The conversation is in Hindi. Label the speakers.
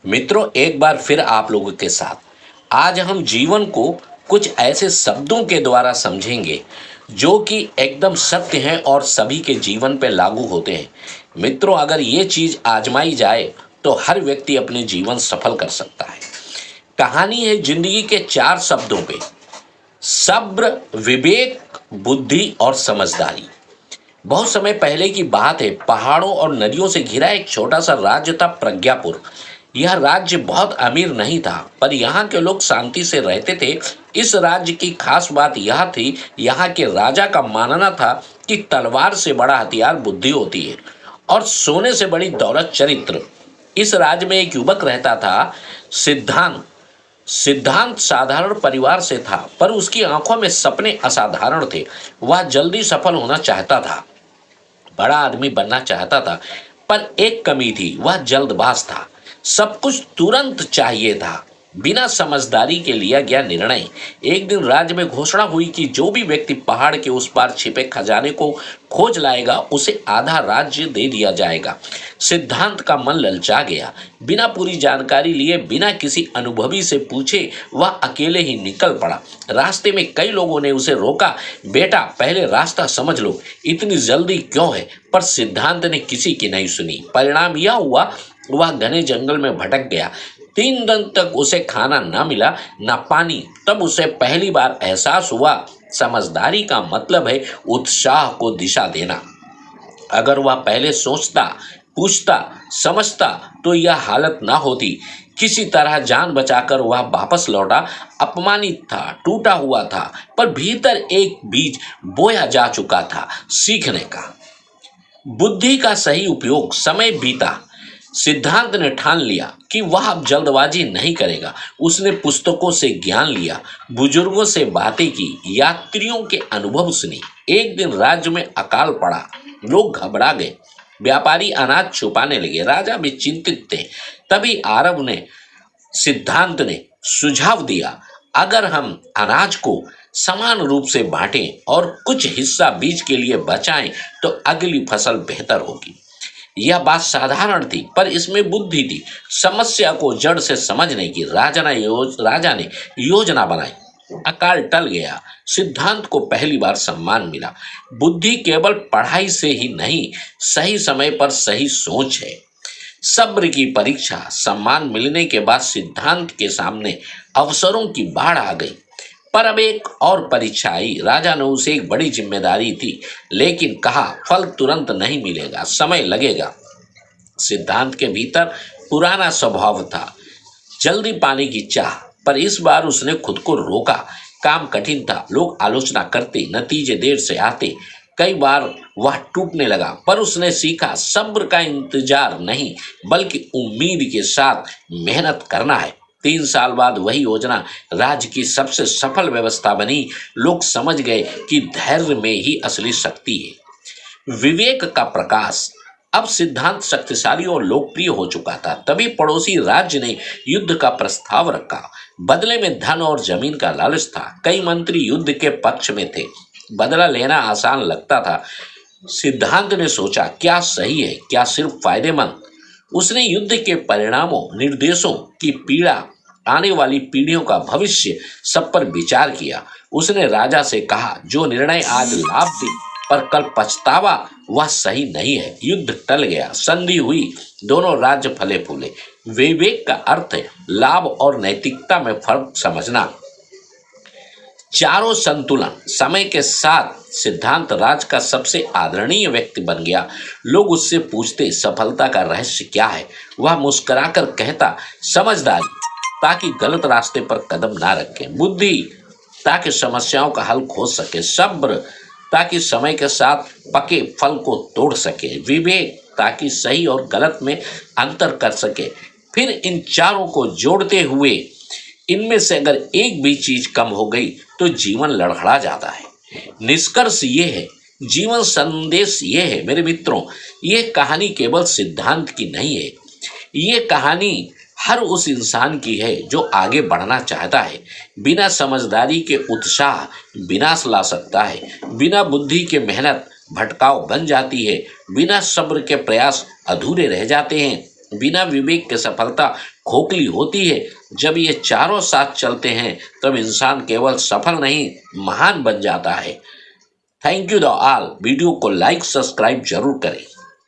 Speaker 1: मित्रों, एक बार फिर आप लोगों के साथ आज हम जीवन को कुछ ऐसे शब्दों के द्वारा समझेंगे जो कि एकदम सत्य हैं और सभी के जीवन पे लागू होते हैं। मित्रों, अगर ये चीज आजमाई जाए तो हर व्यक्ति अपने जीवन सफल कर सकता है। कहानी है जिंदगी के 4 शब्दों पे: सब्र, विवेक, बुद्धि और समझदारी। बहुत समय पहले की बात है। पहाड़ों और नदियों से घिरा एक छोटा सा राज्य था, प्रज्ञापुर। यह राज्य बहुत अमीर नहीं था, पर यहाँ के लोग शांति से रहते थे। इस राज्य की खास बात यह थी, यहाँ के राजा का मानना था कि तलवार से बड़ा हथियार बुद्धि होती है और सोने से बड़ी दौलत चरित्र। इस राज्य में एक युवक रहता था, सिद्धांत। सिद्धांत साधारण परिवार से था, पर उसकी आंखों में सपने असाधारण थे। वह जल्दी सफल होना चाहता था, बड़ा आदमी बनना चाहता था, पर एक कमी थी, वह जल्दबाज था। सब कुछ तुरंत चाहिए था। बिना समझदारी के लिया गया निर्णय। एक दिन राज्य में घोषणा हुई कि जो भी व्यक्ति पहाड़ के उस पार छिपे खजाने को खोज लाएगा, उसे आधा राज्य दे दिया जाएगा। सिद्धांत का मन ललचा गया। बिना पूरी जानकारी लिए, बिना किसी अनुभवी से पूछे, वह अकेले ही निकल पड़ा। रास्ते में कई लोगों ने उसे रोका, बेटा पहले रास्ता समझ लो, इतनी जल्दी क्यों है? पर सिद्धांत ने किसी की नहीं सुनी। परिणाम यह हुआ, वह घने जंगल में भटक गया। 3 दिन तक उसे खाना न मिला, न पानी। तब उसे पहली बार एहसास हुआ, समझदारी का मतलब है उत्साह को दिशा देना। अगर वह पहले सोचता, पूछता, समझता, तो यह हालत ना होती। किसी तरह जान बचाकर वह वापस लौटा। अपमानित था, टूटा हुआ था, पर भीतर एक बीज बोया जा चुका था, सीखने का, बुद्धि का सही उपयोग। समय बीता। सिद्धांत ने ठान लिया कि वह अब जल्दबाजी नहीं करेगा। उसने पुस्तकों से ज्ञान लिया, बुजुर्गों से बातें की, यात्रियों के अनुभव सुनी। एक दिन राज्य में अकाल पड़ा, लोग घबरा गए, व्यापारी अनाज छुपाने लगे, राजा भी चिंतित थे। तभी आरब ने, सिद्धांत ने सुझाव दिया, अगर हम अनाज को समान रूप से बांटें और कुछ हिस्सा बीज के लिए बचाएं, तो अगली फसल बेहतर होगी। यह बात साधारण थी, पर इसमें बुद्धि थी। समस्या को जड़ से समझने की राजा ने योजना बनाई। अकाल टल गया। सिद्धांत को पहली बार सम्मान मिला। बुद्धि केवल पढ़ाई से ही नहीं, सही समय पर सही सोच है। सब्र की परीक्षा। सम्मान मिलने के बाद सिद्धांत के सामने अवसरों की बाढ़ आ गई। पर अब एक और परीक्षा आई। राजा ने उसे एक बड़ी जिम्मेदारी दी, लेकिन कहा, फल तुरंत नहीं मिलेगा, समय लगेगा। सिद्धांत के भीतर पुराना स्वभाव था, जल्दी पाने की चाह। पर इस बार उसने खुद को रोका। काम कठिन था, लोग आलोचना करते, नतीजे देर से आते। कई बार वह टूटने लगा, पर उसने सीखा, सब्र का इंतजार नहीं, बल्कि उम्मीद के साथ मेहनत करना है। 3 साल बाद वही योजना राज्य की सबसे सफल व्यवस्था बनी। लोग समझ गए कि धैर्य में ही असली शक्ति है। विवेक का प्रकाश। अब सिद्धांत शक्तिशाली और लोकप्रिय हो चुका था। तभी पड़ोसी राज्य ने युद्ध का प्रस्ताव रखा। बदले में धन और जमीन का लालच था। कई मंत्री युद्ध के पक्ष में थे। बदला लेना आसान लगता था। सिद्धांत ने सोचा, क्या सही है, क्या सिर्फ फायदेमंद? उसने युद्ध के परिणामों, निर्देशों की पीड़ा, आने वाली पीढ़ियों का भविष्य, सब पर विचार किया। उसने राजा से कहा, जो निर्णय आज लाभ दे पर कल पछतावा, वह सही नहीं है। युद्ध टल गया, संधि हुई, दोनों राज्य फले फूले। विवेक का अर्थ है लाभ और नैतिकता में फर्क समझना। चारों संतुलन। समय के साथ सिद्धांत राज का सबसे आदरणीय व्यक्ति बन गया। लोग उससे पूछते, सफलता का रहस्य क्या है? वह मुस्कुराकर कहता, समझदारी, ताकि गलत रास्ते पर कदम ना रखें। बुद्धि, ताकि समस्याओं का हल खोज सके। सब्र, ताकि समय के साथ पके फल को तोड़ सके। विवेक, ताकि सही और गलत में अंतर कर सके। फिर इन चारों को जोड़ते हुए, इनमें से अगर एक भी चीज कम हो गई तो जीवन लड़खड़ा जाता है। निष्कर्ष ये है, जीवन संदेश ये है मेरे मित्रों, ये कहानी केवल सिद्धांत की नहीं है। ये कहानी हर उस इंसान की है जो आगे बढ़ना चाहता है। बिना समझदारी के उत्साह विनाश ला सकता है। बिना बुद्धि के मेहनत भटकाव बन जाती है। बिना सब्र के प्रयास अधूरे रह जाते हैं। बिना विवेक के सफलता खोखली होती है। जब ये चारों साथ चलते हैं तब इंसान केवल सफल नहीं, महान बन जाता है। Thank you the all. Video को लाइक सब्सक्राइब जरूर करें।